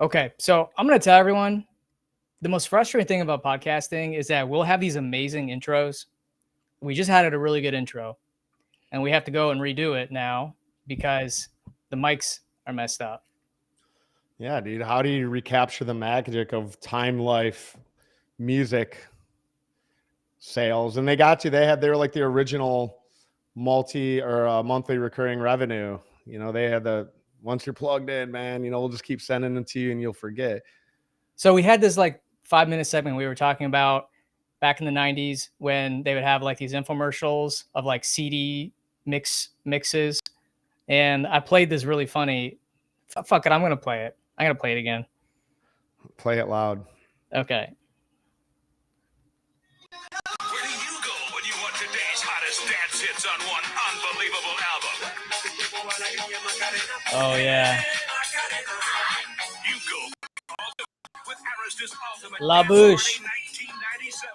Okay, so I'm going to tell everyone the most frustrating thing about podcasting is that we'll have these amazing intros. We just had a really good intro, and we have to go and redo it now because the mics are messed up. Yeah, dude. How do you recapture the magic of Time Life music sales? And they got you. They were like the original monthly recurring revenue. They had once you're plugged in, man, we'll just keep sending them to you and you'll forget. So we had this like 5-minute segment we were talking about back in the 90s when they would have like these infomercials of like CD mixes. And I played this really funny. Fuck it, I'm going to play it. I'm going to play it again. Play it loud. Okay. Where do you go when you want today's hottest dance hits on one unbelievable album? Oh, yeah. You go with Arista's Ultimate La Dance Bouche. Party 1997.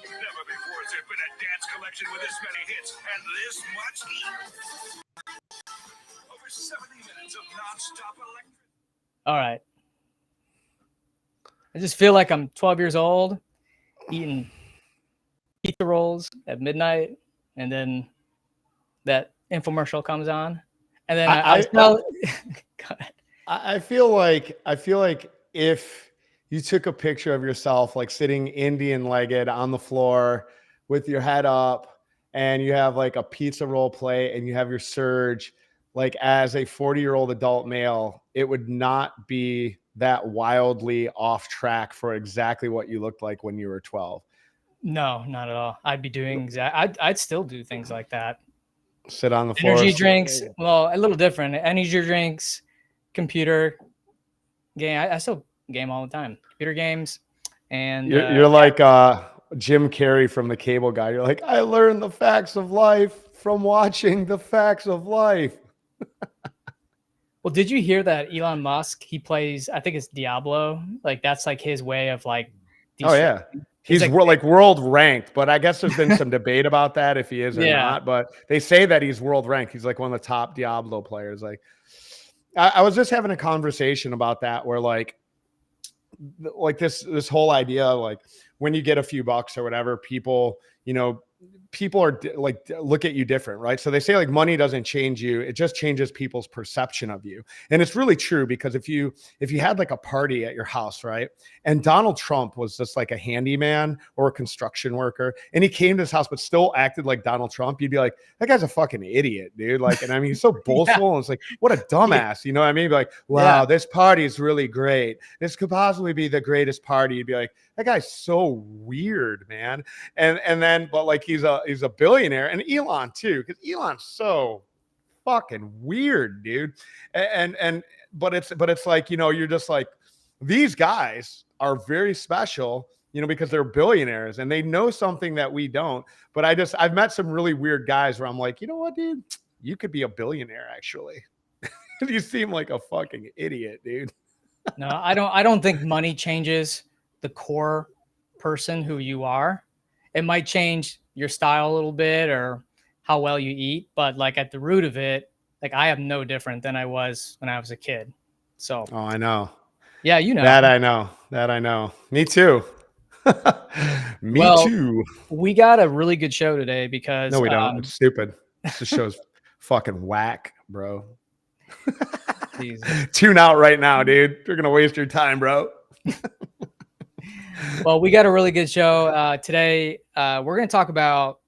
Never before has there been a dance collection with this many hits and this much heat. Over 70 minutes of non-stop electric. All right. I just feel like I'm 12 years old eating pizza rolls at midnight, and then that infomercial comes on, and then I feel like if you took a picture of yourself like sitting Indian legged on the floor with your head up, and you have like a pizza roll plate and you have your surge, like as a 40-year-old adult male, it would not be that wildly off track for exactly what you looked like when you were 12. No, not at all. I'd be doing I'd still do things like that. Sit on the floor. Energy drinks. Well, a little different. Energy drinks, computer game. I still game all the time. Computer games. And you're like Jim Carrey from The Cable Guy. You're like, I learned the facts of life from watching The Facts of Life. Well, did you hear that Elon Musk, he plays, I think it's Diablo. Like that's like his way of like. Oh yeah. He's like world ranked, but I guess there's been some debate about that if he is or not. But they say that he's world ranked. He's like one of the top Diablo players. Like I was just having a conversation about that where like this whole idea, like when you get a few bucks or whatever, people are like, look at you different, right? So they say like money doesn't change you. It just changes people's perception of you. And it's really true because if you had like a party at your house, right? And Donald Trump was just like a handyman or a construction worker, and he came to his house, but still acted like Donald Trump, you'd be like, that guy's a fucking idiot, dude. Like, and I mean, he's so boastful. And it's like, what a dumbass, you know what I mean? Like, wow, this party is really great. This could possibly be the greatest party. You'd be like, that guy's so weird, man. And then, but like, he's a billionaire, and Elon too, because Elon's so fucking weird, dude. But it's like, you're just like, these guys are very special, because they're billionaires and they know something that we don't. But I've met some really weird guys where I'm like, you know what, dude, you could be a billionaire actually. You seem like a fucking idiot, dude. No, I don't think money changes the core person who you are. It might change your style a little bit or how well you eat, but like at the root of it, like I am no different than I was when I was a kid. So, oh, I know. Yeah, you know. That I know. Me too. Me too. We got a really good show today because no, we don't. It's stupid. This show's fucking whack, bro. Tune out right now, dude. You're gonna waste your time, bro. Well, we got a really good show today. We're going to talk about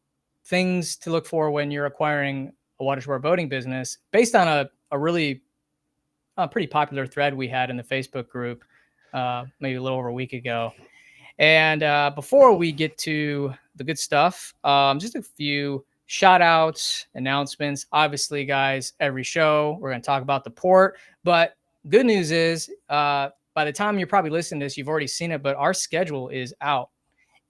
things to look for when you're acquiring a water sport boating business based on a really pretty popular thread we had in the Facebook group maybe a little over a week ago. And before we get to the good stuff, just a few shout outs, announcements. Obviously, guys, every show we're going to talk about the port, but good news is by the time you're probably listening to this, you've already seen it, but our schedule is out.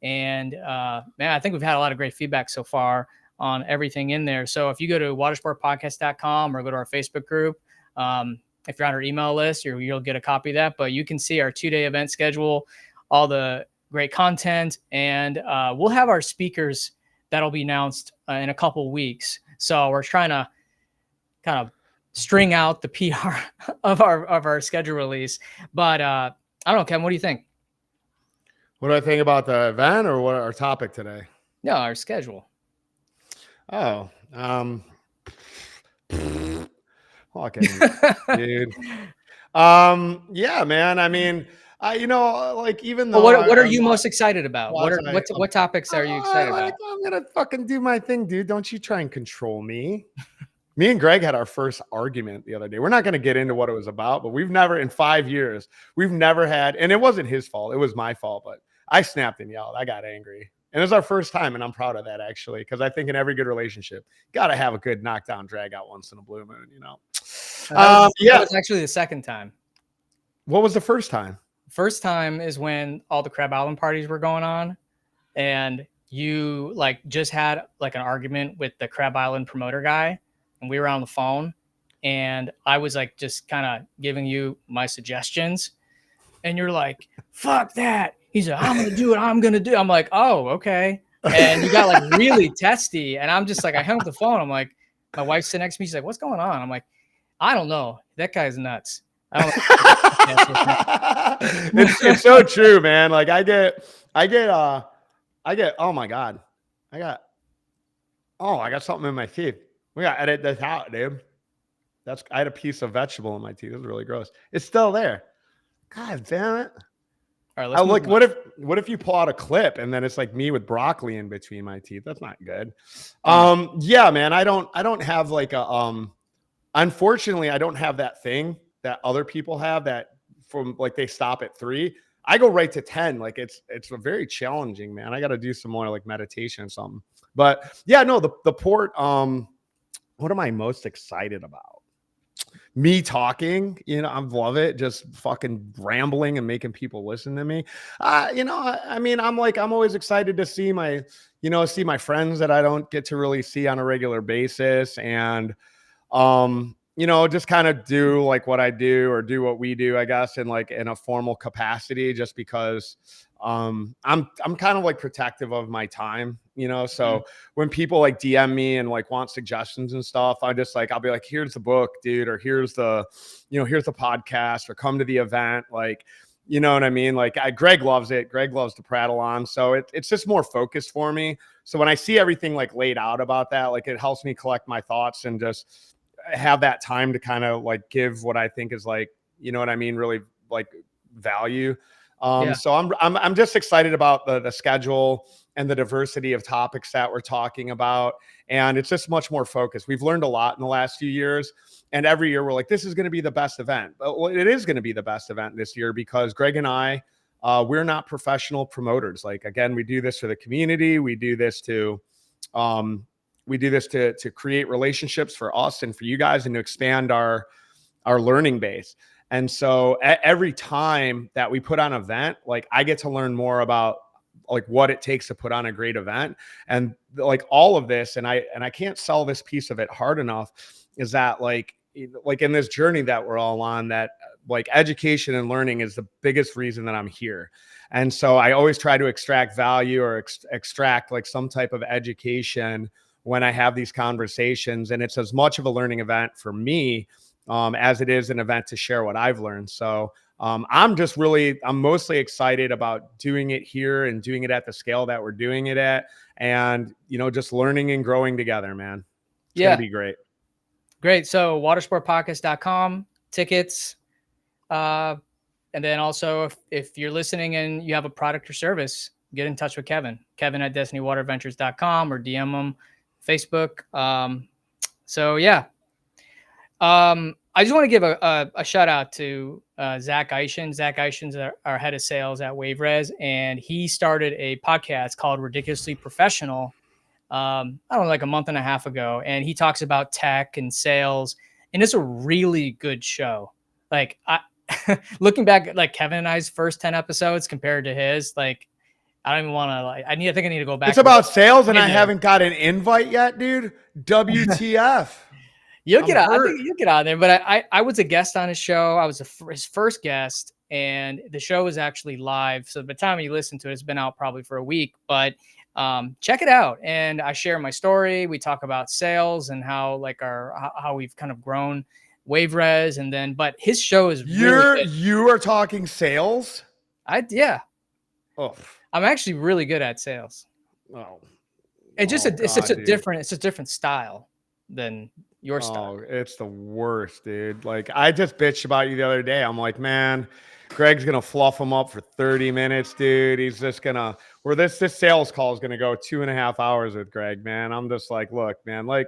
And man, I think we've had a lot of great feedback so far on everything in there. So if you go to watersportpodcast.com or go to our Facebook group, if you're on our email list, you'll get a copy of that. But you can see our 2-day event schedule, all the great content, and we'll have our speakers that'll be announced in a couple weeks. So we're trying to kind of string out the PR of our schedule release. But I don't know, Kevin, what do you think? What do I think about the event or what our topic today? No, our schedule. Oh, fucking dude. Yeah, man. I mean, like even though Well, what are I'm you not- most excited about? What topics are you excited about? I'm gonna fucking do my thing, dude. Don't you try and control me. Me and Greg had our first argument the other day. We're not going to get into what it was about, but we've never, in 5 years, we've never had, and it wasn't his fault. It was my fault, but I snapped and yelled. I got angry. And it was our first time, and I'm proud of that, actually, because I think in every good relationship, got to have a good knockdown drag out once in a blue moon, That was actually the second time. What was the first time? First time is when all the Crab Island parties were going on, and you like just had like an argument with the Crab Island promoter guy, and we were on the phone, and I was like just kind of giving you my suggestions, and you're like, "Fuck that." He's like, "I'm gonna do what I'm gonna do." I'm like, "Oh, okay." And you got like really testy, and I'm just like, I hung up the phone. I'm like, my wife's sitting next to me. She's like, "What's going on?" I'm like, "I don't know. That guy's nuts." I don't know. It's so true, man. Like I get, oh my God. I got something in my teeth. We got to edit this out, dude. I had a piece of vegetable in my teeth. It was really gross. It's still there. God damn it. All right, Look, what if you pull out a clip and then it's like me with broccoli in between my teeth? That's not good. Yeah, man. I don't have like unfortunately, I don't have that thing that other people have that from like they stop at 3. I go right to 10. Like it's a very challenging, man. I got to do some more like meditation or something. But yeah, no, the port, what am I most excited about? Me talking, I love it. Just fucking rambling and making people listen to me. I mean, I'm always excited to see my friends that I don't get to really see on a regular basis. And, just kind of do like what I do or do what we do, I guess, in a formal capacity, just because I'm kind of like protective of my time, so when people like DM me and like want suggestions and stuff, I'll be like, here's the book, dude, or here's the podcast, or come to the event. Like, you know what I mean? Like Greg loves it. Greg loves to prattle on. So it's just more focused for me. So when I see everything like laid out about that, like it helps me collect my thoughts and just have that time to kind of like give what I think is like, you know what I mean? Really like value. So I'm just excited about the schedule and the diversity of topics that we're talking about. And it's just much more focused. We've learned a lot in the last few years, and every year we're like, this is going to be the best event. Well, it is going to be the best event this year because Greg and I, we're not professional promoters. Like, again, we do this for the community. We do this to create relationships for us and for you guys, and to expand our learning base. And so every time that we put on an event, like I get to learn more about like what it takes to put on a great event. And like all of this, and I can't sell this piece of it hard enough, is that like in this journey that we're all on, that like education and learning is the biggest reason that I'm here. And so I always try to extract value or extract like some type of education when I have these conversations. And it's as much of a learning event for me as it is an event to share what I've learned. So I'm mostly excited about doing it here and doing it at the scale that we're doing it at, and, just learning and growing together, man. It's going to be great. Great. So watersportpodcast.com, tickets. And then also if you're listening and you have a product or service, get in touch with Kevin at destinywaterventures.com, or DM him Facebook. So yeah. I just want to give a shout out to Zach Eischen. Zach Eichen's our head of sales at WaveRes, and he started a podcast called Ridiculously Professional. I don't know, like a month and a half ago, and he talks about tech and sales, and it's a really good show. Like looking back at like Kevin and I's first 10 episodes compared to his, like I don't even want to like. I think I need to go back. It's about sales, and I haven't got an invite yet, dude. WTF? You'll I'm get on. I hurt. think you'll get on there. But I was a guest on his show. I was his first guest, and the show is actually live. So by the time you listen to it, it's been out probably for a week. But check it out. And I share my story. We talk about sales and how how we've kind of grown Wave Res, and then but his show is really good. You are talking sales. Yeah. Oh, I'm actually really good at sales. oh. It's such a different style than your style. Oh, it's the worst, dude. Like I just bitched about you the other day. I'm like, man, Greg's gonna fluff him up for 30 minutes, dude. He's just gonna this sales call is gonna go 2.5 hours with Greg, man. I'm just like, look, man, like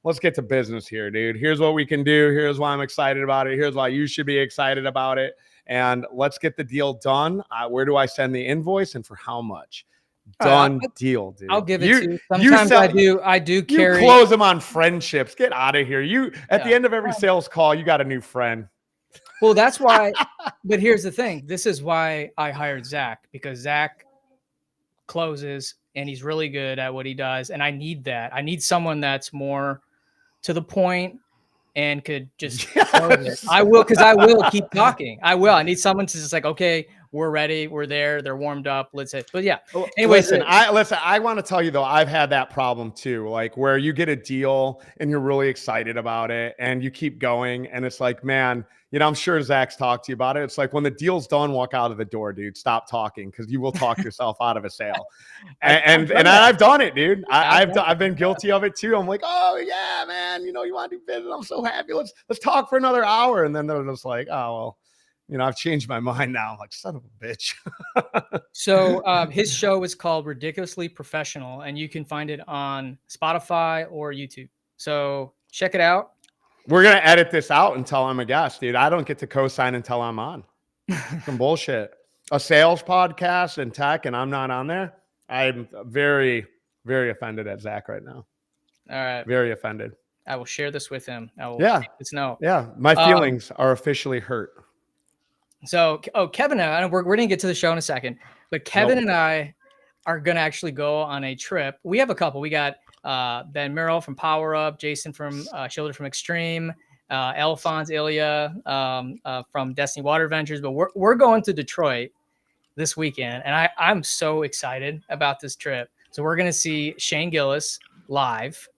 let's get to business here, dude. Here's what we can do. Here's why I'm excited about it. Here's why you should be excited about it. And let's get the deal done. Where do I send the invoice and for how much? Done deal, dude. I'll give it to you. Sometimes I do carry. You close them on friendships. Get out of here. At the end of every sales call, you got a new friend. Well, that's why. But here's the thing. This is why I hired Zach, because Zach closes and he's really good at what he does. And I need that. I need someone that's more to the point and could just close it. I will keep talking. I need someone to just like, okay, we're ready. We're there. They're warmed up. Let's hit. But yeah. Anyways, listen, I want to tell you though, I've had that problem too. Like where you get a deal and you're really excited about it and you keep going. And it's like, man, I'm sure Zach's talked to you about it. It's like when the deal's done, walk out of the door, dude. Stop talking because you will talk yourself out of a sale. And I've done it, dude. I've been guilty of it too. I'm like, oh yeah, man. You want to do business? I'm so happy. Let's talk for another hour. And then they're just like, oh well. I've changed my mind now. I'm like, son of a bitch. So his show is called Ridiculously Professional, and you can find it on Spotify or YouTube. So check it out. We're going to edit this out until I'm a guest, dude. I don't get to co-sign until I'm on. Some bullshit. A sales podcast and tech, and I'm not on there. I'm very, very offended at Zach right now. All right. Very offended. I will share this with him. I will take this note. Yeah. My feelings are officially hurt. So, Kevin and I, we're going to get to the show in a second, but Kevin and I are going to actually go on a trip. We have a couple. We got Ben Merrill from Power Up, Jason from Shoulder from Extreme, Alphonse Ilya from Destiny Water Ventures. But we're going to Detroit this weekend, and I'm so excited about this trip. So we're going to see Shane Gillis live.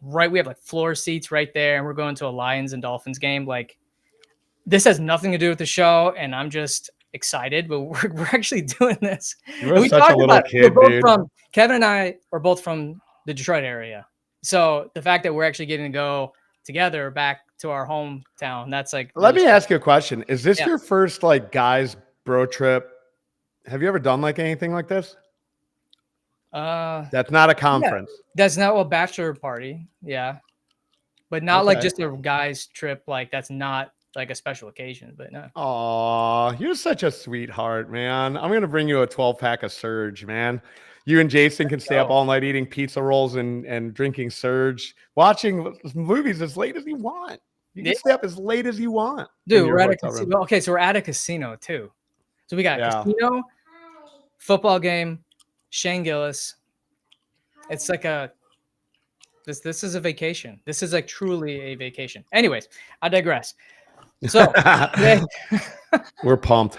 We have floor seats right there, and we're going to a Lions and Dolphins game. This has nothing to do with the show, and I'm just excited, but we're actually doing this. You're such a little kid, dude. Kevin and I are both from the Detroit area. So the fact that we're actually getting to go together back to our hometown, that's Let me ask you a question. Is this your first guys bro trip? Have you ever done anything like this? That's not a conference. Yeah. That's not a bachelor party. Yeah. But not just a guys trip. That's not a special occasion, but no. Oh, you're such a sweetheart, man. I'm gonna bring you a 12-pack of Surge, man. You and Jason can stay up all night eating pizza rolls and drinking Surge, watching movies as late as you want. You can stay up as late as you want. Dude, we're at a casino. Okay, so we're at a casino too. So we got a casino, football game, Shane Gillis. It's this is a vacation. This is truly a vacation. Anyways, I digress. So we're pumped.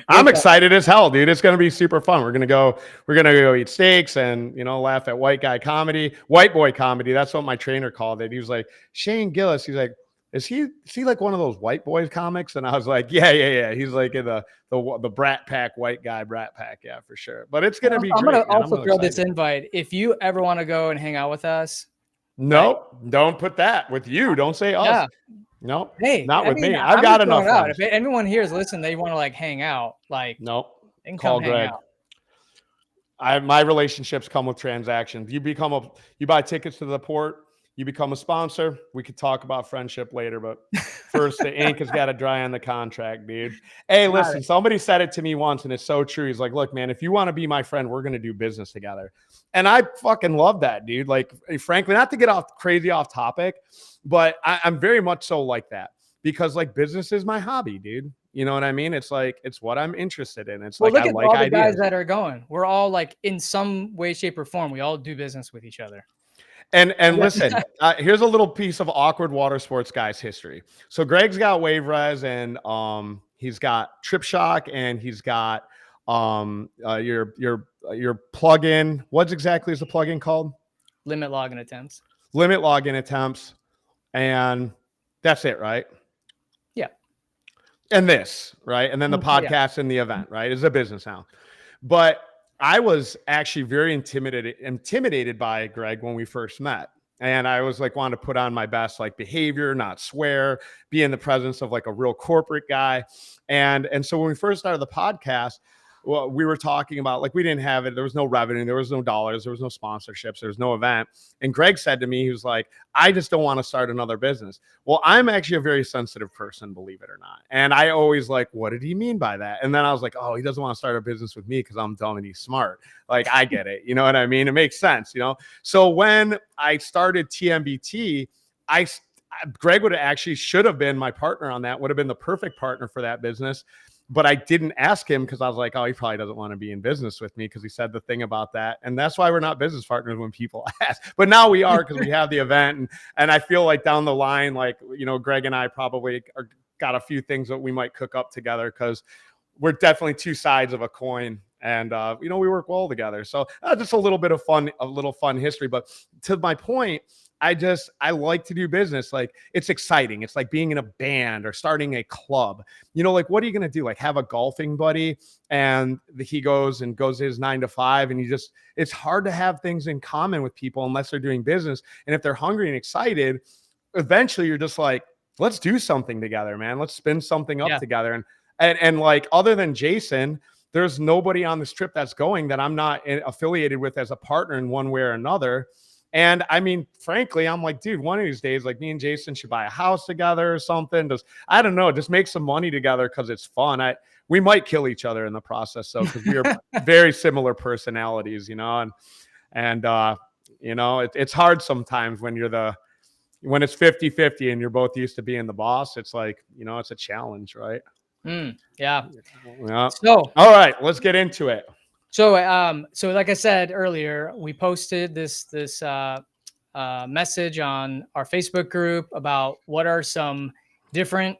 I'm excited as hell, dude. It's gonna be super fun. We're gonna go eat steaks and laugh at white boy comedy. That's what my trainer called it. He was like, Shane Gillis. He's like, is he one of those white boys comics? And I was like, yeah. He's in the Brat Pack white guy Brat Pack, yeah, for sure. But it's gonna be. I'm gonna also throw this invite. If you ever want to go and hang out with us. Nope, don't put that with you. Don't say us. Yeah. No, not with me. I've got enough. If anyone here is listening, they want to hang out. Nope. They can call Greg. My relationships come with transactions. You buy tickets to the port. You become a sponsor. We could talk about friendship later, but first the ink has got to dry on the contract, dude. Hey, listen, somebody said it to me once, and it's so true. He's like, look, man, if you want to be my friend, we're going to do business together. And I fucking love that, dude. Frankly, not to get crazy off topic, but I'm very much so like that because business is my hobby, dude. You know what I mean? It's it's what I'm interested in. It's look at all the guys that are going. We're all in some way, shape, or form. We all do business with each other. And listen, here's a little piece of Awkward Watersports Guys history. So Greg's got Wave Res, and he's got Trip Shock, and he's got your plugin. What exactly is the plugin called? Limit login attempts. Limit login attempts, and that's it, right? Yeah. And this, right? And then the podcast and the event, right? Is a business now. But I was actually very intimidated by Greg when we first met. And I was like, wanted to put on my best like behavior, not swear, be in the presence of like a real corporate guy. And so when we first started the podcast, well, we were talking about like, we didn't have it. There was no revenue. There was no dollars. There was no sponsorships. There was no event. And Greg said to me, he was like, I just don't want to start another business. Well, I'm actually a very sensitive person, believe it or not. And I always like, what did he mean by that? And then I was like, oh, he doesn't want to start a business with me because I'm dumb and he's smart. Like, I get it. You know what I mean? It makes sense, you know? So when I started TMBT, Greg would have actually should have been my partner on that, would have been the perfect partner for that business. But I didn't ask him because I was like, oh, he probably doesn't want to be in business with me because he said the thing about that. And that's why we're not business partners when people ask. But now we are because we have the event. And I feel like down the line, like, you know, Greg and I probably got a few things that we might cook up together because we're definitely two sides of a coin. And, you know, we work well together. So just a little bit of fun, a little fun history. But to my point, I like to do business. Like, it's exciting. It's like being in a band or starting a club. You know, like, what are you going to do? Like, have a golfing buddy and he goes his 9 to 5. And it's hard to have things in common with people unless they're doing business. And if they're hungry and excited, eventually you're just like, let's do something together, man. Let's spin something up together. And like, other than Jason, there's nobody on this trip that's going that I'm not affiliated with as a partner in one way or another. And I mean, frankly, I'm like, dude, one of these days, like, me and Jason should buy a house together or something. I don't know, just make some money together because it's fun. We might kill each other in the process, though, because we are very similar personalities, you know. And you know, it's hard sometimes when when it's 50-50 and you're both used to being the boss. It's like, you know, it's a challenge, right? Yeah. So, all right, let's get into it. So like I said earlier, we posted this message on our Facebook group about what are some different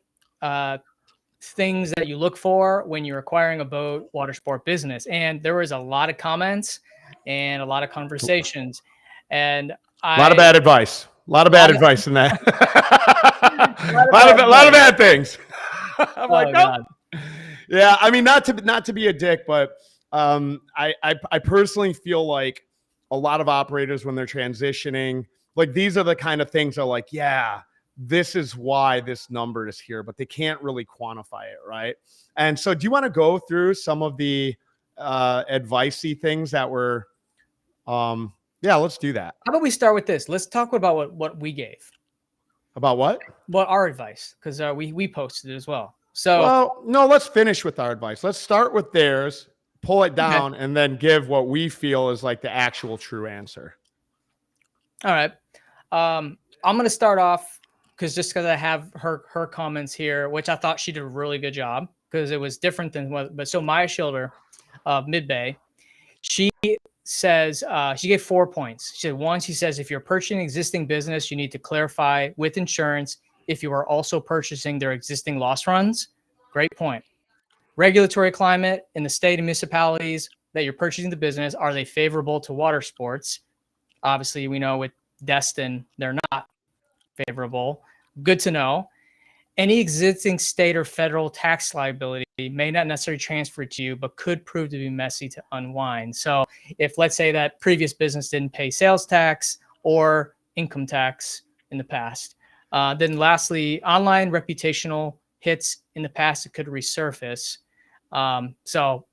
things that you look for when you're acquiring a boat water sport business. And there was a lot of comments and a lot of conversations. And a lot of bad advice. A lot of bad advice in that. a lot of bad things. I'm like, God. Yeah, I mean, not to be a dick, but I personally feel like a lot of operators, when they're transitioning, like, these are the kind of things that are like, yeah, this is why this number is here, but they can't really quantify it, right? And so do you want to go through some of the advicey things that were let's do that. How about we start with this? Let's talk about what we gave. About what? What our advice, because we posted it as well. So, well, no, let's finish with our advice. Let's start with theirs, pull it down, and then give what we feel is like the actual true answer. All right. I'm going to start off because I have her comments here, which I thought she did a really good job because it was different than but so Maya Schilder of Mid-Bay, she says, she gave 4 points. She said, 1, she says, if you're purchasing existing business, you need to clarify with insurance if you are also purchasing their existing loss runs. Great point. Regulatory climate in the state and municipalities that you're purchasing the business, are they favorable to water sports? Obviously, we know with Destin, they're not favorable. Good to know. Any existing state or federal tax liability may not necessarily transfer to you, but could prove to be messy to unwind. So if, let's say, that previous business didn't pay sales tax or income tax in the past, then lastly, online reputational hits in the past that could resurface. So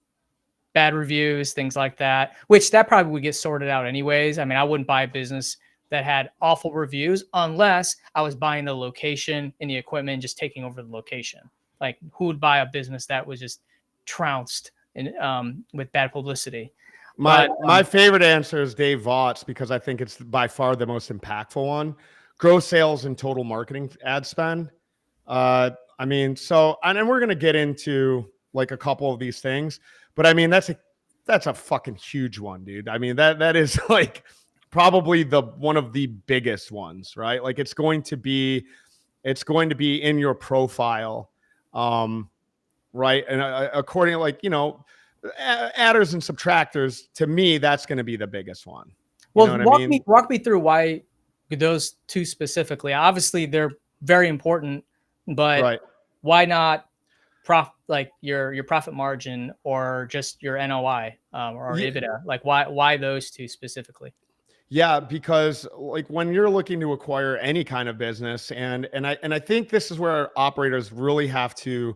bad reviews, things like that, which that probably would get sorted out anyways. I mean, I wouldn't buy a business that had awful reviews unless I was buying the location and the equipment and just taking over the location. Like, who would buy a business that was just trounced with bad publicity? My favorite answer is Dave Vaught's, because I think it's by far the most impactful one. Gross sales and total marketing ad spend. I mean, so, and we're going to get into like a couple of these things, but I mean, that's a fucking huge one, dude. I mean, that is like probably one of the biggest ones, right? Like it's going to be in your profile, right? And according, like, adders and subtractors, to me, that's going to be the biggest one. You know what I mean? Walk me through why those two specifically. Obviously, they're very important, but Right. why not like your profit margin or just your NOI or EBITDA? Like why those two specifically? Yeah, because like when you're looking to acquire any kind of business, and I think this is where operators really have to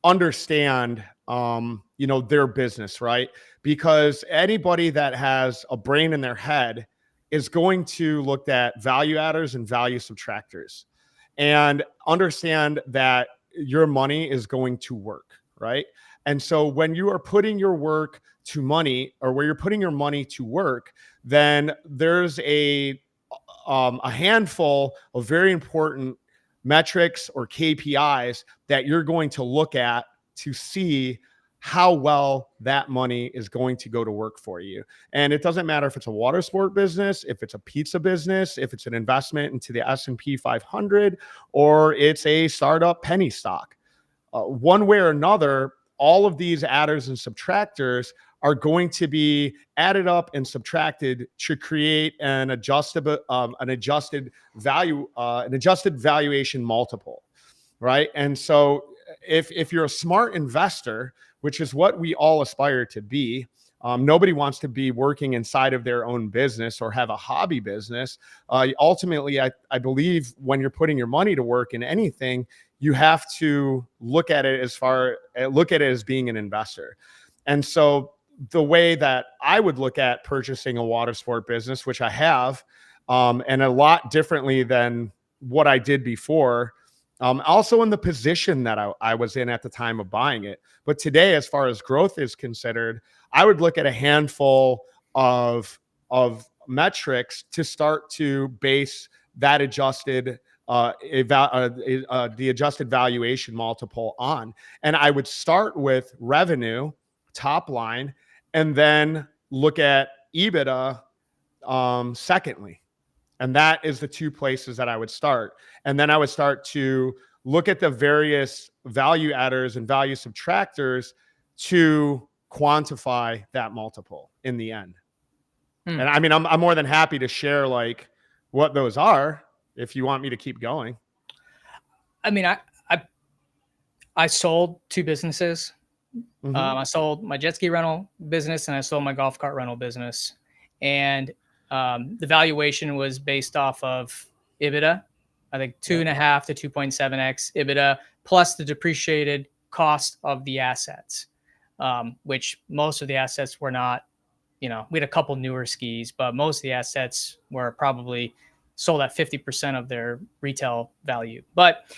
understand their business, right? Because anybody that has a brain in their head is going to look at value adders and value subtractors and understand that your money is going to work, right? And so when you are putting your work to money, or where you're putting your money to work, then there's a handful of very important metrics or KPIs that you're going to look at to see how well that money is going to go to work for you. And it doesn't matter if it's a water sport business, if it's a pizza business, if it's an investment into the S&P 500, or it's a startup penny stock. One way or another, all of these adders and subtractors are going to be added up and subtracted to create an adjusted valuation multiple, right? And so if you're a smart investor, which is what we all aspire to be, nobody wants to be working inside of their own business or have a hobby business. Ultimately, I believe when you're putting your money to work in anything, you have to look at it as being an investor. And so the way that I would look at purchasing a water sport business, which I have, and a lot differently than what I did before, also in the position that I was in at the time of buying it. But today, as far as growth is considered, I would look at a handful of metrics to start to base that adjusted the adjusted valuation multiple on. And I would start with revenue, top line, and then look at EBITDA secondly. And that is the two places that I would start. And then I would start to look at the various value adders and value subtractors to quantify that multiple in the end. And I mean, I'm more than happy to share like what those are if you want me to keep going. I mean, I sold two businesses. Mm-hmm. I sold my jet ski rental business and I sold my golf cart rental business. And the valuation was based off of EBITDA, I think 2.5 to 2.7x EBITDA, plus the depreciated cost of the assets, which most of the assets were not, we had a couple newer skis, but most of the assets were probably sold at 50% of their retail value. But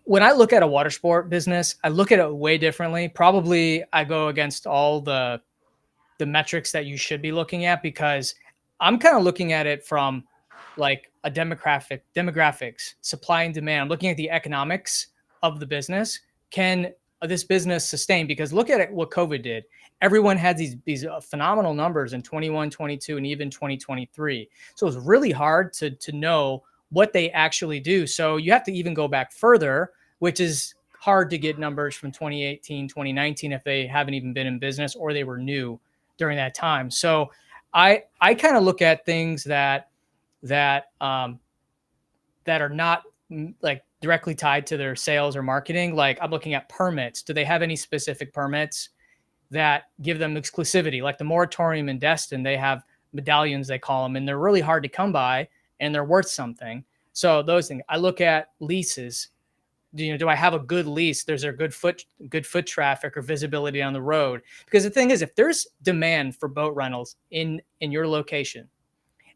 when I look at a water sport business, I look at it way differently. Probably I go against all the metrics that you should be looking at, because I'm kind of looking at it from like a demographics, supply and demand. I'm looking at the economics of the business. Can this business sustain? Because look at it, what COVID did. Everyone had these phenomenal numbers in 21, 22, and even 2023. So it was really hard to know what they actually do. So you have to even go back further, which is hard to get numbers from 2018, 2019, if they haven't even been in business or they were new during that time. So I kind of look at things that are not like directly tied to their sales or marketing. Like I'm looking at permits. Do they have any specific permits that give them exclusivity? Like the moratorium in Destin, they have medallions, they call them, and they're really hard to come by and they're worth something. So those things. I look at leases. Do I have a good lease? There's a good foot traffic or visibility on the road? Because the thing is, if there's demand for boat rentals in your location,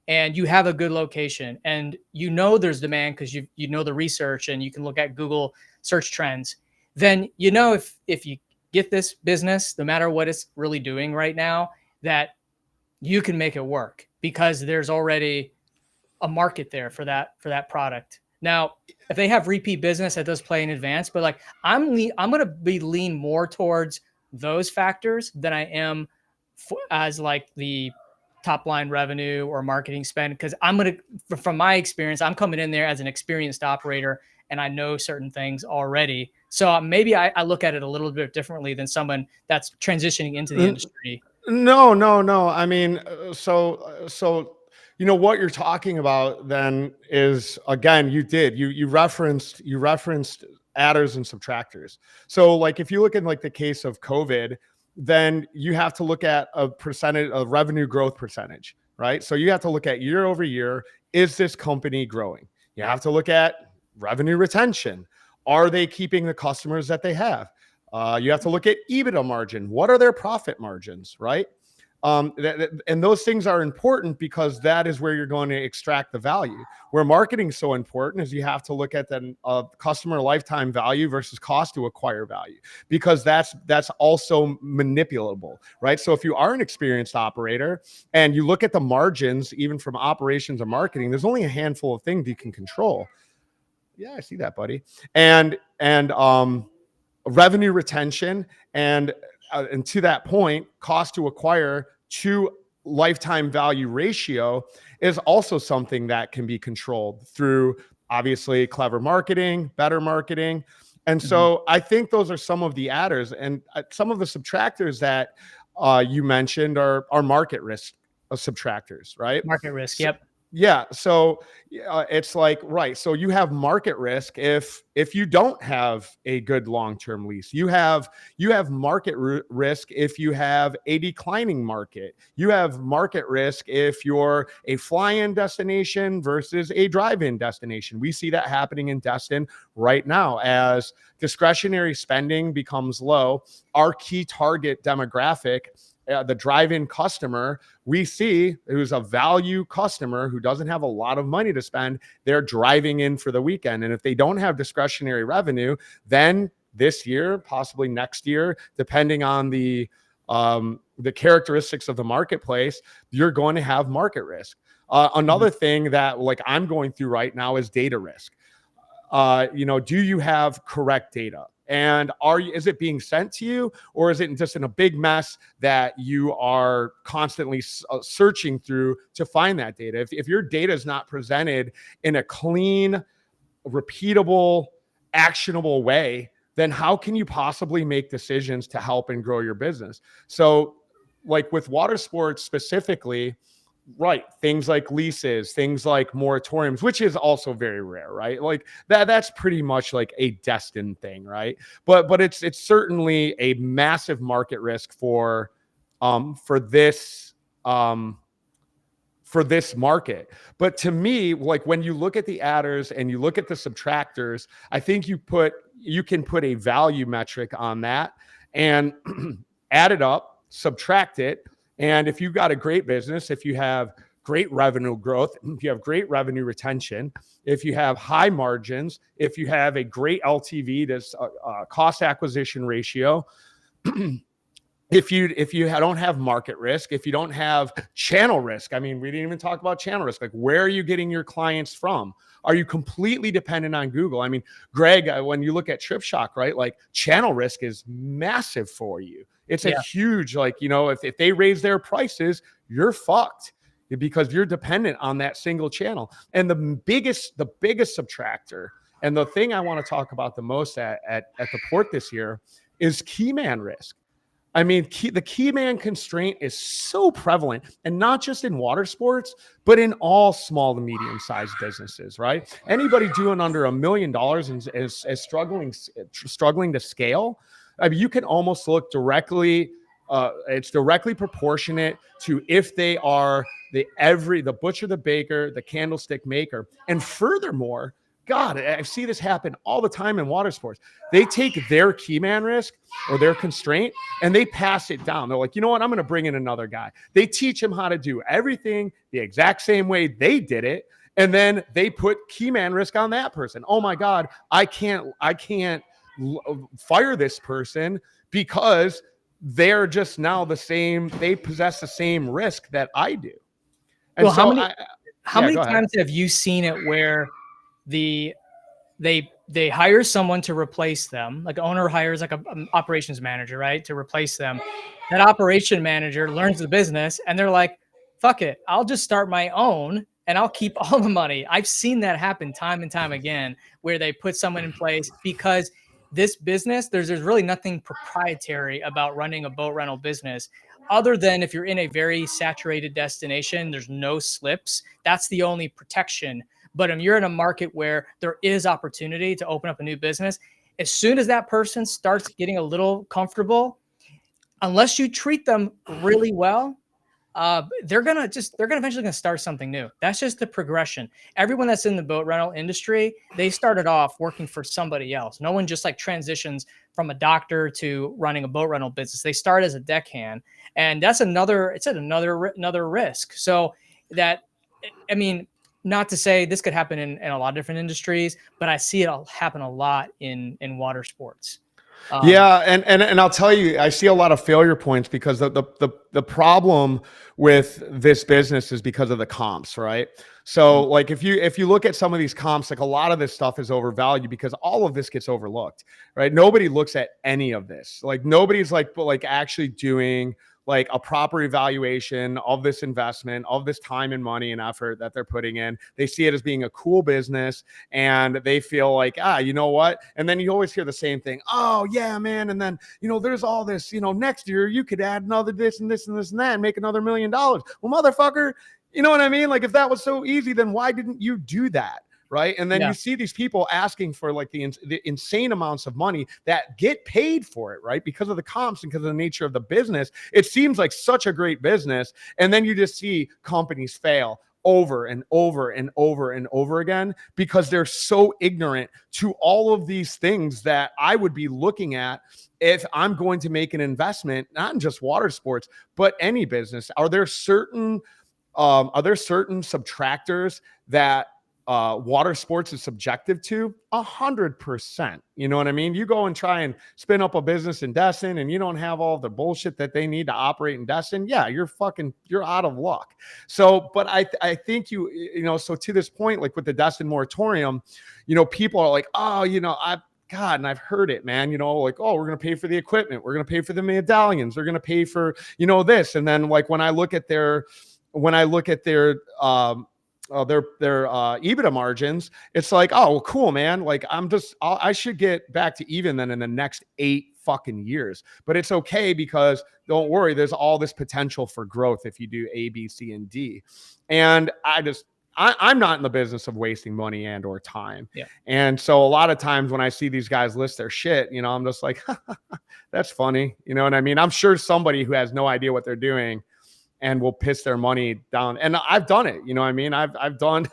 and you have a good location, and there's demand because you know the research and you can look at Google search trends, then if you get this business, no matter what it's really doing right now, that you can make it work because there's already a market there for that product. Now, if they have repeat business, that does play in advance, but like I'm going to be lean more towards those factors than I am as like the top line revenue or marketing spend? Because from my experience, I'm coming in there as an experienced operator and I know certain things already. So maybe I look at it a little bit differently than someone that's transitioning into the industry. No, no, no. I mean, so you know what you're talking about then is, again, you referenced adders and subtractors. So like if you look in like the case of COVID, then you have to look at a percentage of revenue growth percentage, right? So you have to look at year over year, is this company growing? You have to look at revenue retention. Are they keeping the customers that they have? You have to look at EBITDA margin. What are their profit margins, right? And those things are important because that is where you're going to extract the value. Where marketing is so important is you have to look at the customer lifetime value versus cost to acquire value, because that's also manipulable, right? So if you are an experienced operator and you look at the margins, even from operations or marketing, there's only a handful of things you can control. Yeah, I see that, buddy. And revenue retention and to that point, cost to acquire to lifetime value ratio is also something that can be controlled through obviously clever marketing, better marketing. And so I think those are some of the adders, and some of the subtractors that you mentioned are market risk subtractors, right? Market risk. Yep. Yeah. So it's like, right. So you have market risk if you don't have a good long-term lease. You have market risk if you have a declining market. You have market risk if you're a fly-in destination versus a drive-in destination. We see that happening in Destin right now as discretionary spending becomes low. Our key target demographic, the drive-in customer, we see who's a value customer who doesn't have a lot of money to spend, they're driving in for the weekend. And if they don't have discretionary revenue, then this year, possibly next year, depending on the characteristics of the marketplace, you're going to have market risk. Another thing that like I'm going through right now is data risk. Do you have correct data? And is it being sent to you, or is it just in a big mess that you are constantly searching through to find that data? If your data is not presented in a clean, repeatable, actionable way, then how can you possibly make decisions to help and grow your business? So like with water sports specifically, right, things like leases, things like moratoriums, which is also very rare, right? Like that's pretty much like a Destin thing, right? But it's certainly a massive market risk for this market. But to me, like when you look at the adders and you look at the subtractors, I think you can put a value metric on that and add it up, subtract it. And if you've got a great business, if you have great revenue growth, if you have great revenue retention, if you have high margins, if you have a great LTV to cost acquisition ratio, if you don't have market risk, if you don't have channel risk, I mean, we didn't even talk about channel risk. Like, where are you getting your clients from? Are you completely dependent on Google? I mean, Greg, when you look at Trip Shock, right? Like channel risk is massive for you. It's a huge, like, if they raise their prices, you're fucked because you're dependent on that single channel. And the biggest subtractor, and the thing I want to talk about the most at the port this year is keyman risk. I mean, the keyman constraint is so prevalent, and not just in water sports, but in all small to medium-sized businesses, right? Anybody doing under $1 million is struggling to scale. I mean, you can almost look directly. It's directly proportionate to if they are the butcher, the baker, the candlestick maker, and furthermore, God, I see this happen all the time in water sports. They take their keyman risk or their constraint and they pass it down. They're like, you know what? I'm going to bring in another guy. They teach him how to do everything the exact same way they did it. And then they put keyman risk on that person. Oh my God, I can't fire this person because they're just now the same. They possess the same risk that I do. And well, so how many times have you seen it where they hire someone to replace them, like an owner hires like an operations manager, right, to replace them? That operation manager learns the business and they're like, fuck it, I'll just start my own and I'll keep all the money. I've seen that happen time and time again, where they put someone in place because this business, there's really nothing proprietary about running a boat rental business other than if you're in a very saturated destination, there's no slips. That's the only protection. But if you're in a market where there is opportunity to open up a new business, as soon as that person starts getting a little comfortable, unless you treat them really well, they're eventually gonna start something new. That's just the progression. Everyone that's in the boat rental industry, they started off working for somebody else. No one just like transitions from a doctor to running a boat rental business. They start as a deckhand, and that's another risk. So that, I mean, not to say this could happen in a lot of different industries, but I see it happen a lot in water sports. Yeah, and I'll tell you, I see a lot of failure points because the problem with this business is because of the comps, right? So like if you look at some of these comps, like a lot of this stuff is overvalued because all of this gets overlooked, right? Nobody looks at any of this. Like nobody's like actually doing like a proper evaluation of this investment, of this time and money and effort that they're putting in. They see it as being a cool business and they feel like, you know what? And then you always hear the same thing. Oh yeah, man. And then, there's all this, next year you could add another this and this and this and that and make another $1 million. Well, motherfucker, you know what I mean? Like if that was so easy, then why didn't you do that? Right. And then you see these people asking for like the insane amounts of money that get paid for it, right? Because of the comps and because of the nature of the business. It seems like such a great business. And then you just see companies fail over and over and over and over again because they're so ignorant to all of these things that I would be looking at if I'm going to make an investment, not in just water sports, but any business. Are there certain subtractors that water sports is subjective to? 100%. You know what I mean? You go and try and spin up a business in Destin and you don't have all the bullshit that they need to operate in Destin. Yeah, you're out of luck. So, but I think so to this point, like with the Destin moratorium, people are like, oh, God, and I've heard it, man, like, oh, we're going to pay for the equipment. We're going to pay for the medallions. They're going to pay for, this. And then like when I look at their EBITDA margins, it's like, oh, well, cool, man. Like I should get back to even then in the next 8 fucking years, but it's okay because don't worry, there's all this potential for growth if you do A, B, C, and D. And I'm not in the business of wasting money and or time. Yeah. And so a lot of times when I see these guys list their shit, I'm just like, that's funny. You know what I mean? I'm sure somebody who has no idea what they're doing and will piss their money down. And I've done it. You know what I mean? I've done,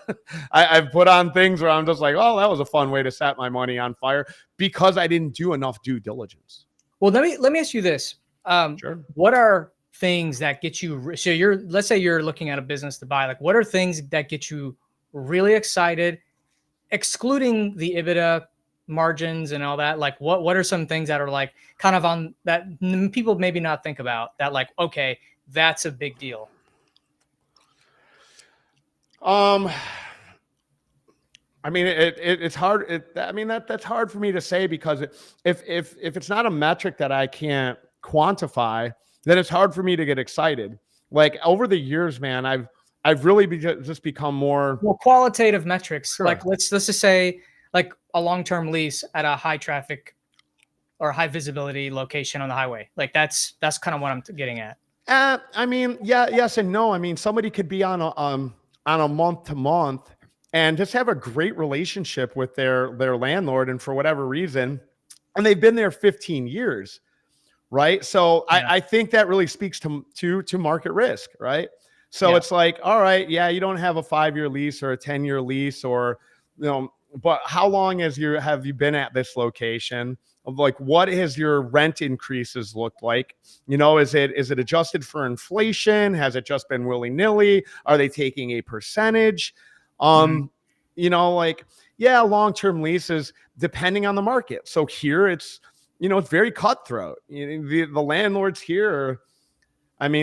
I've put on things where I'm just like, oh, that was a fun way to set my money on fire because I didn't do enough due diligence. Well, let me ask you this. Sure. What are things that get you, so let's say you're looking at a business to buy, like what are things that get you really excited, excluding the EBITDA margins and all that? Like what are some things that are like kind of on that people maybe not think about that, like, okay, that's a big deal? I mean, it's hard. That's hard for me to say because if it's not a metric that I can't quantify, then it's hard for me to get excited. Like over the years, man, I've really just become more qualitative metrics. Sure. Like let's just say like a long-term lease at a high traffic or high visibility location on the highway. Like that's kind of what I'm getting at. I mean, yeah, yes and no. I mean, somebody could be on a month to month and just have a great relationship with their landlord, and for whatever reason, and they've been there 15 years, right? So yeah. I think that really speaks to market risk, right? So It's like, all right, yeah, you don't have a 5-year lease or a 10-year lease, or but how long have you been at this location? Like, what has your rent increases looked like? Is it adjusted for inflation? Has it just been willy-nilly? Are they taking a percentage? Long-term leases, depending on the market. So here it's very cutthroat. The landlords here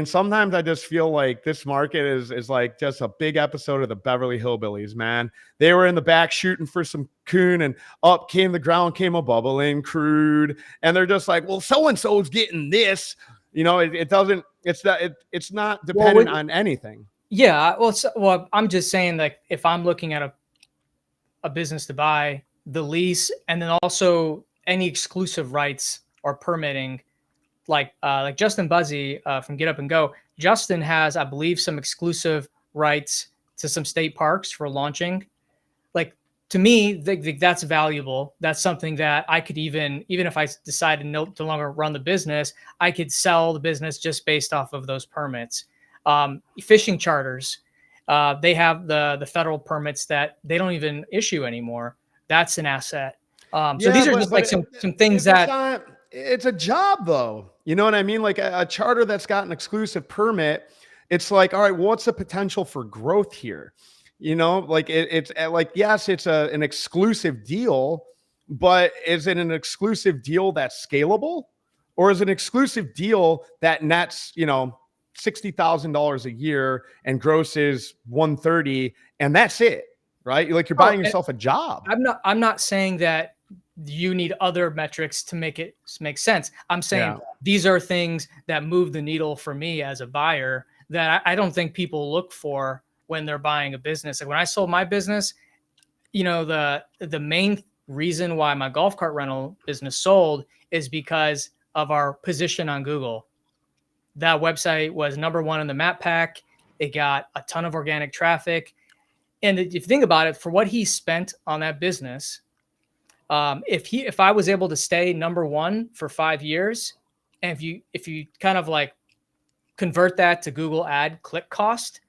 sometimes I just feel like this market is like just a big episode of the Beverly Hillbillies, man. They were in the back shooting for some coon, and up came the ground, came a bubbling crude. And they're just like, well, so-and-so's getting this. It's not dependent on anything. Yeah. Well, I'm just saying, like, if I'm looking at a business to buy, the lease, and then also any exclusive rights or permitting, like Justin Buzzy from Get Up and Go. Justin has, I believe, some exclusive rights to some state parks for launching. Like, to me, that's valuable. That's something that I could even if I decided no longer run the business, I could sell the business just based off of those permits. Fishing charters, they have the federal permits that they don't even issue anymore. That's an asset. So Yeah, these are just like some things if it's that not, it's a job though. You know what I mean? Like a charter that's got an exclusive permit, it's like, all right, well, what's the potential for growth here? You know, like it's like, yes, it's an exclusive deal, but is it an exclusive deal that's scalable, or is it an exclusive deal that nets, you know, $60,000 a year and grosses 130, and that's it, right? Like you're buying yourself a job. I'm not saying that you need other metrics to make it make sense. I'm saying Yeah. these are things that move the needle for me as a buyer that I don't think people look for when they're buying a business. Like when I sold my business, the main reason why my golf cart rental business sold is because of our position on Google. That website was #1 in the map pack. It got a ton of organic traffic. And if you think about it, for what he spent on that business, if I was able to stay #1 for 5 years, and if you kind of like convert that to Google ad click cost,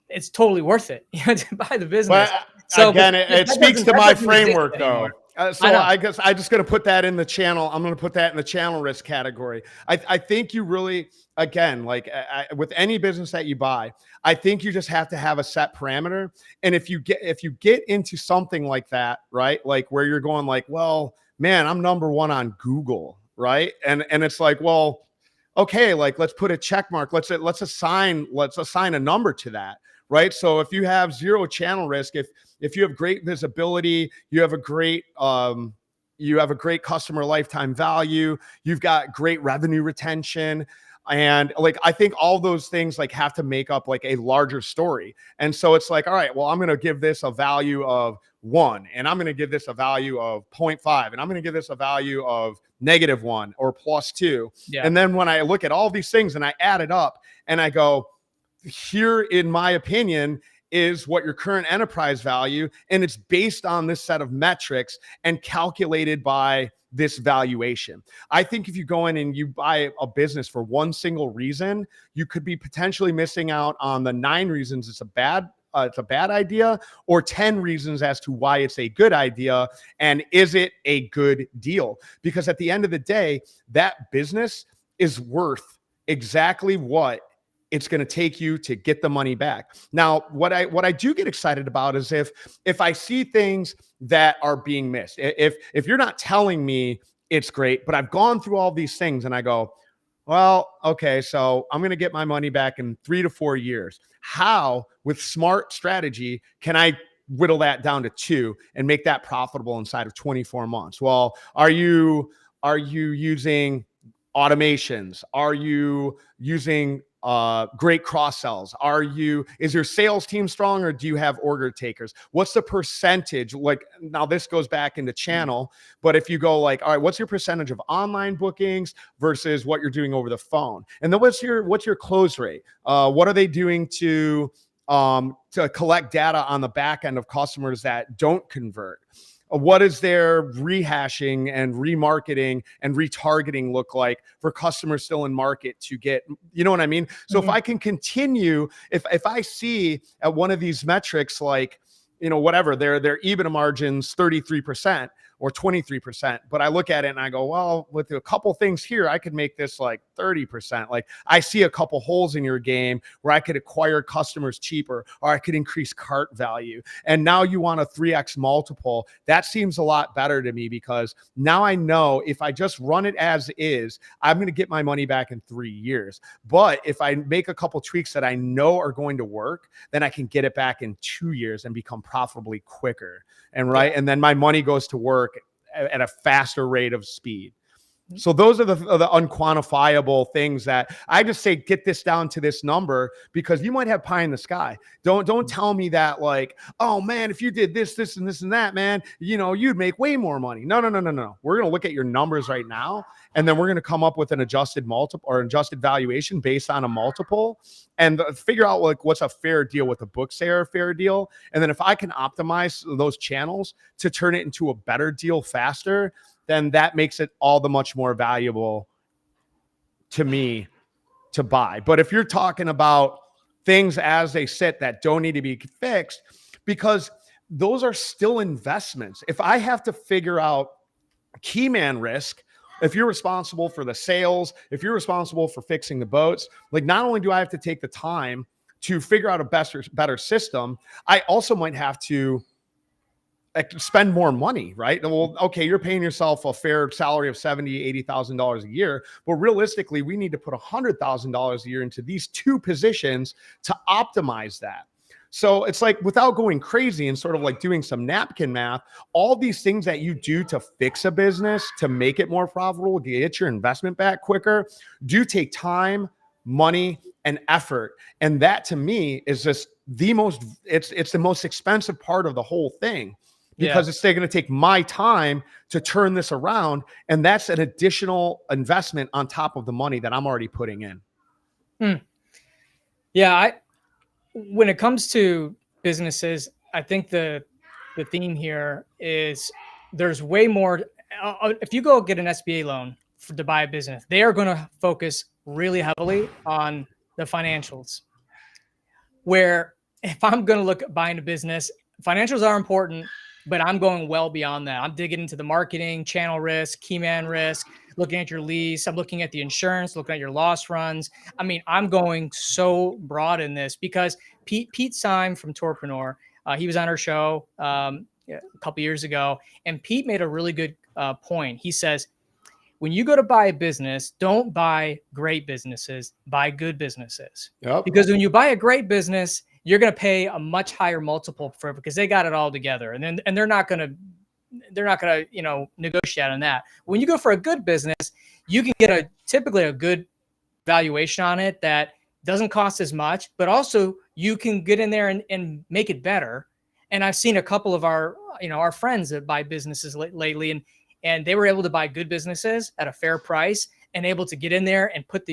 it's totally worth it to buy the business. But So again, it speaks to my framework though. So I guess I just going to put that in the channel. I'm going to put that in the channel risk category. I think you really, again, like with any business that you buy, I think you just have to have a set parameter. And if you get into something like that, right? Like where you're going like, well, man, I'm #1 on Google, right? And it's like, well, okay, like let's put a check mark. Let's assign a number to that. Right. So if you have zero channel risk, if you have great visibility, you have a great customer lifetime value, you've got great revenue retention. And like, I think all those things like have to make up like a larger story. And so it's like, all right, well, I'm going to give this a value of 1, and I'm going to give this a value of 0.5, and I'm going to give this a value of -1 or +2. Yeah. And then when I look at all these things and I add it up and I go, here, in my opinion, is what your current enterprise value, and it's based on this set of metrics and calculated by this valuation. I think if you go in and you buy a business for one single reason, you could be potentially missing out on the 9 reasons it's a bad idea, or 10 reasons as to why it's a good idea, and is it a good deal? Because at the end of the day, that business is worth exactly what it's going to take you to get the money back. Now, what I do get excited about is if I see things that are being missed. If you're not telling me it's great, but I've gone through all these things and I go, well, okay, so I'm going to get my money back in 3 to 4 years. How, with smart strategy, can I whittle that down to 2 and make that profitable inside of 24 months? Well, are you using automations? Are you using great cross sells? Is your sales team strong, or do you have order takers? What's the percentage? Like now this goes back into channel, but if you go like, all right, what's your percentage of online bookings versus what you're doing over the phone? And then what's your close rate? What are they doing to collect data on the back end of customers that don't convert? What is their rehashing and remarketing and retargeting look like for customers still in market to get, you know what I mean? So if I can continue, if I see at one of these metrics, like, you know, whatever, their EBITDA margins 33% or 23%, but I look at it and I go, well, with a couple things here, I could make this like 30%. Like I see a couple holes in your game where I could acquire customers cheaper, or I could increase cart value. And now you want a 3x multiple. That seems a lot better to me, because now I know if I just run it as is, I'm going to get my money back in 3 years. But if I make a couple tweaks that I know are going to work, then I can get it back in 2 years and become profitably quicker. And right. Yeah. And then my money goes to work at a faster rate of speed. So those are the unquantifiable things that I just say, get this down to this number, because you might have pie in the sky. Don't tell me that like, oh man, if you did this, this, and this, and that, man, you know, you'd make way more money. No. We're going to look at your numbers right now. And then we're going to come up with an adjusted multiple or adjusted valuation based on a multiple, and figure out like what's a fair deal, what the books say are a fair deal. And then if I can optimize those channels to turn it into a better deal faster, then that makes it all the much more valuable to me to buy. But if you're talking about things as they sit that don't need to be fixed, because those are still investments. If I have to figure out keyman risk, if you're responsible for the sales, if you're responsible for fixing the boats, like not only do I have to take the time to figure out a better system, I also might have to spend more money, right? Well, okay, you're paying yourself a fair salary of $70,000, $80,000 a year, but realistically, we need to put $100,000 a year into these two positions to optimize that. So it's like, without going crazy and sort of like doing some napkin math, all these things that you do to fix a business, to make it more profitable, get your investment back quicker, do take time, money, and effort. And that to me is just it's the most expensive part of the whole thing, because it's going to take my time to turn this around. And that's an additional investment on top of the money that I'm already putting in. Yeah. When it comes to businesses, I think the theme here is there's way more. If you go get an SBA loan to buy a business, they are going to focus really heavily on the financials. Where if I'm going to look at buying a business, financials are important, but I'm going well beyond that. I'm digging into the marketing, channel risk, keyman risk, looking at your lease. I'm looking at the insurance, looking at your loss runs. I mean, I'm going so broad in this because Pete Syme from Tourpreneur, he was on our show a couple years ago, and Pete made a really good point. He says, when you go to buy a business, don't buy great businesses, buy good businesses. Yep. Because when you buy a great business, you're going to pay a much higher multiple for it because they got it all together. And they're not going to, negotiate on that. When you go for a good business, you can get typically a good valuation on it that doesn't cost as much, but also you can get in there and make it better. And I've seen a couple of our friends that buy businesses lately, and they were able to buy good businesses at a fair price and able to get in there and put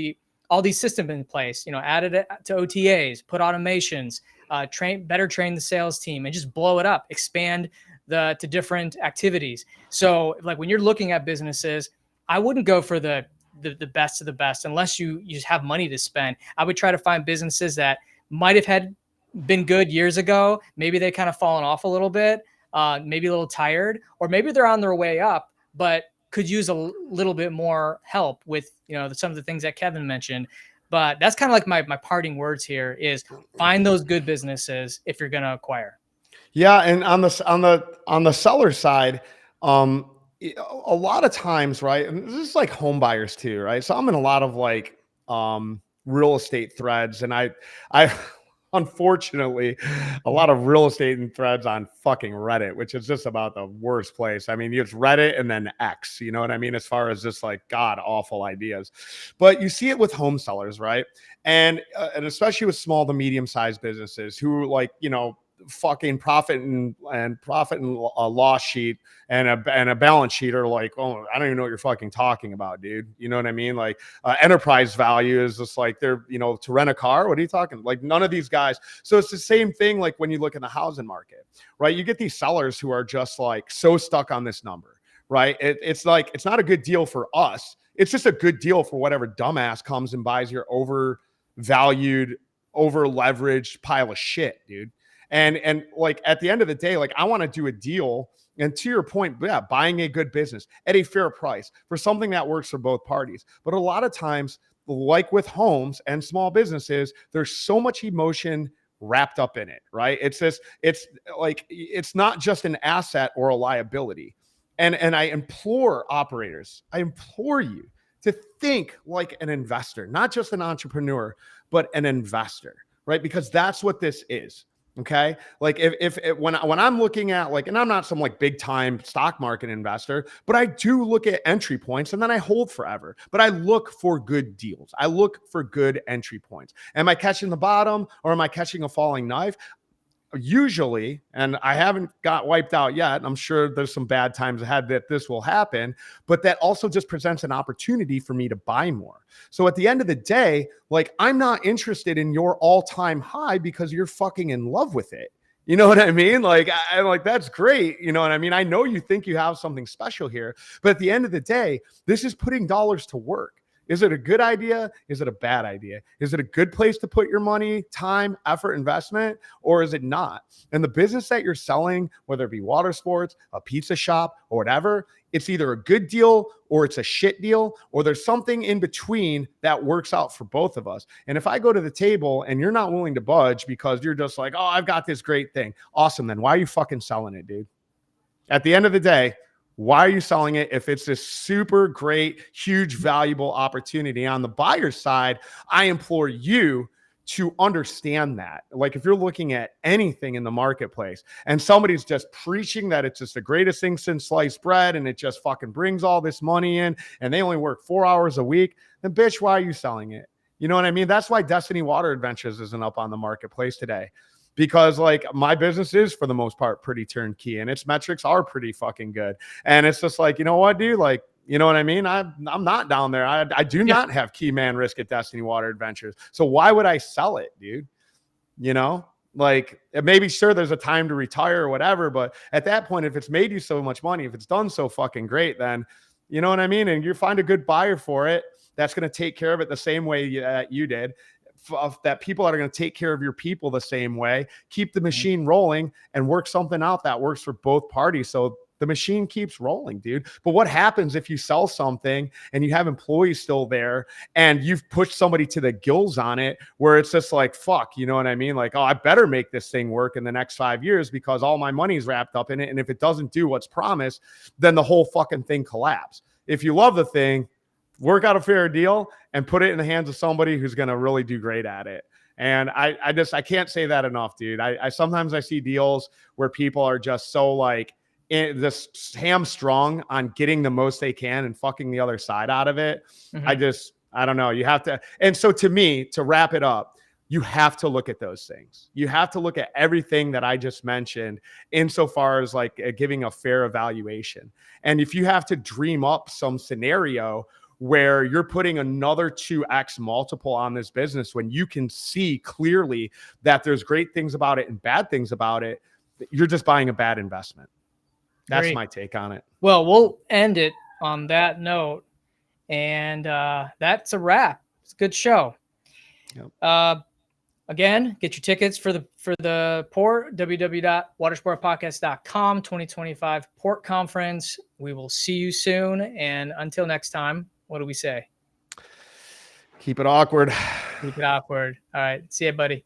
all these systems in place, added it to OTAs, put automations, train the sales team, and just blow it up, expand to different activities. So like when you're looking at businesses, I wouldn't go for the best of the best unless you just have money to spend. I would try to find businesses that might have been good years ago. Maybe they kind of fallen off a little bit, maybe a little tired, or maybe they're on their way up, but could use a little bit more help with, some of the things that Kevin mentioned. But that's kind of like my parting words here is find those good businesses if you're going to acquire. Yeah. And on the seller side, a lot of times, right. And this is like home buyers too, right? So I'm in a lot of like, real estate threads, and I unfortunately, a lot of real estate and threads on fucking Reddit, which is just about the worst place. I mean, it's Reddit and then X, you know what I mean? As far as just like god awful ideas, but you see it with home sellers, right? And especially with small to medium sized businesses who like, fucking profit and loss sheet and a balance sheet are like, oh, I don't even know what you're fucking talking about, dude. You know what I mean? Like enterprise value is just like they're, to rent a car. What are you talking? Like none of these guys. So it's the same thing. Like when you look in the housing market, right? You get these sellers who are just like so stuck on this number, right? It's like, it's not a good deal for us. It's just a good deal for whatever dumbass comes and buys your overvalued, over leveraged pile of shit, dude. And like at the end of the day, like I want to do a deal. And to your point, yeah, buying a good business at a fair price for something that works for both parties. But a lot of times, like with homes and small businesses, there's so much emotion wrapped up in it, right? It's not just an asset or a liability. And I implore operators, I implore you to think like an investor, not just an entrepreneur, but an investor, right? Because that's what this is. Okay. Like when I'm looking at like, and I'm not some like big time stock market investor, but I do look at entry points and then I hold forever, but I look for good deals. I look for good entry points. Am I catching the bottom or am I catching a falling knife? Usually, and I haven't got wiped out yet. I'm sure there's some bad times ahead that this will happen, but that also just presents an opportunity for me to buy more. So at the end of the day, like I'm not interested in your all-time high because you're fucking in love with it. You know what I mean? Like I'm like, that's great. You know what I mean? I know you think you have something special here, but at the end of the day, this is putting dollars to work. Is it a good idea? Is it a bad idea? Is it a good place to put your money, time, effort, investment, or is it not? And the business that you're selling, whether it be water sports, a pizza shop, or whatever, it's either a good deal or it's a shit deal, or there's something in between that works out for both of us. And if I go to the table and you're not willing to budge because you're just like, oh, I've got this great thing. Awesome. Then why are you fucking selling it, dude? At the end of the day, why are you selling it if it's this super great, huge, valuable opportunity? On the buyer side, I implore you to understand that. Like if you're looking at anything in the marketplace and somebody's just preaching that it's just the greatest thing since sliced bread and it just fucking brings all this money in and they only work 4 hours a week, then bitch, why are you selling it? You know what I mean? That's why Destiny Water Adventures isn't up on the marketplace today. Because like my business is for the most part pretty turnkey and its metrics are pretty fucking good. And it's just like, you know what, dude? Like, you know what I mean? I'm not down there. I do not have key man risk at Destiny Water Adventures. So why would I sell it, dude? You know, like maybe sure there's a time to retire or whatever, but at that point, if it's made you so much money, if it's done so fucking great, then you know what I mean? And you find a good buyer for it that's going to take care of it the same way that you did. That people are going to take care of your people the same way, keep the machine rolling and work something out that works for both parties. So the machine keeps rolling, dude. But what happens if you sell something and you have employees still there and you've pushed somebody to the gills on it where it's just like, fuck, you know what I mean? Like, oh, I better make this thing work in the next 5 years because all my money's wrapped up in it. And if it doesn't do what's promised, then the whole fucking thing collapses. If you love the thing, work out a fair deal and put it in the hands of somebody who's going to really do great at it. And I can't say that enough, dude. I sometimes I see deals where people are just so like this hamstrung on getting the most they can and fucking the other side out of it. Mm-hmm. I don't know. You have to. And so to me, to wrap it up, you have to look at those things. You have to look at everything that I just mentioned insofar as like giving a fair evaluation. And if you have to dream up some scenario where you're putting another 2x multiple on this business when you can see clearly that there's great things about it and bad things about it, you're just buying a bad investment. That's Great. My take on it. Well, we'll end it on that note. And that's a wrap. It's a good show. Yep. Again, get your tickets for the port, www.watersportpodcast.com 2025 port conference. We will see you soon. And until next time, what do we say? Keep it awkward. Keep it awkward. All right. See you, buddy.